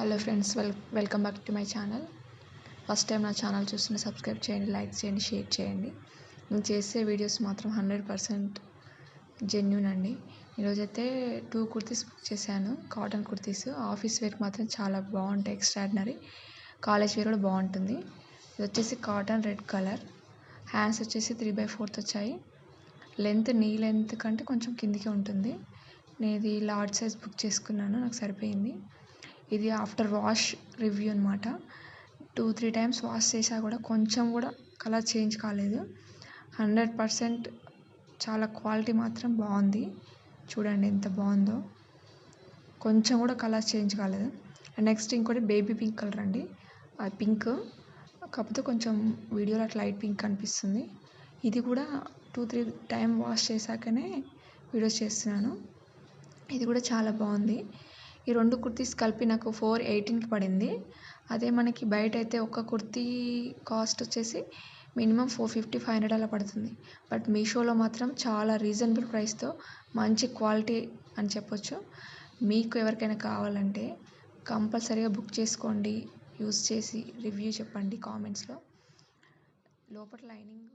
Hello friends, welcome back to my channel. First time నా channel చూస్తుంటే subscribe చేయండి, like చేయండి, షేర్ చేయండి. నేను చేసే వీడియోస్ మాత్రం 100% జెన్యూన్ అండి. ఈరోజైతే 2 కుర్తీస్ బుక్ చేశాను, కాటన్ కుర్తీస్. ఆఫీస్ వేర్కి మాత్రం చాలా బాగుంటాయి, ఎక్స్ట్రాడినరీ. కాలేజ్ వేర్ కూడా బాగుంటుంది. ఇది వచ్చేసి కాటన్, రెడ్ కలర్. హ్యాండ్స్ వచ్చేసి 3/4 వచ్చాయి. లెంత్ నీ లెంత్ కంటే కొంచెం కిందికి ఉంటుంది. నేను ఇది లార్జ్ సైజ్ బుక్ చేసుకున్నాను, నాకు సరిపోయింది. ఇది ఆఫ్టర్ వాష్ రివ్యూ అనమాట. 2-3 టైమ్స్ వాష్ చేసా కూడా కొంచెం కూడా కలర్ చేంజ్ కాలేదు. 100% చాలా క్వాలిటీ మాత్రం బాగుంది. చూడండి ఎంత బాగుందో, కొంచెం కూడా కలర్ చేంజ్ కాలేదు. అండ్ నెక్స్ట్ ఇంకోటి బేబీ పింక్ కలర్ అండి. అది పింక్, కాకపోతే కొంచెం వీడియోలో అట్లా లైట్ పింక్ కనిపిస్తుంది. ఇది కూడా 2-3 టైం వాష్ చేశాకనే వీడియోస్ చేస్తున్నాను. ఇది కూడా చాలా బాగుంది. ఈ 2 కుర్తీస్ కలిపి నాకు 418కి పడింది. అదే మనకి బయట అయితే ఒక కుర్తీ కాస్ట్ వచ్చేసి మినిమం 450-500 అలా పడుతుంది. బట్ మీషోలో మాత్రం చాలా రీజనబుల్ ప్రైస్తో మంచి క్వాలిటీ అని చెప్పొచ్చు. మీకు ఎవరికైనా కావాలంటే కంపల్సరీగా బుక్ చేసుకోండి. యూస్ చేసి రివ్యూ చెప్పండి కామెంట్స్లో. లోపల లైనింగ్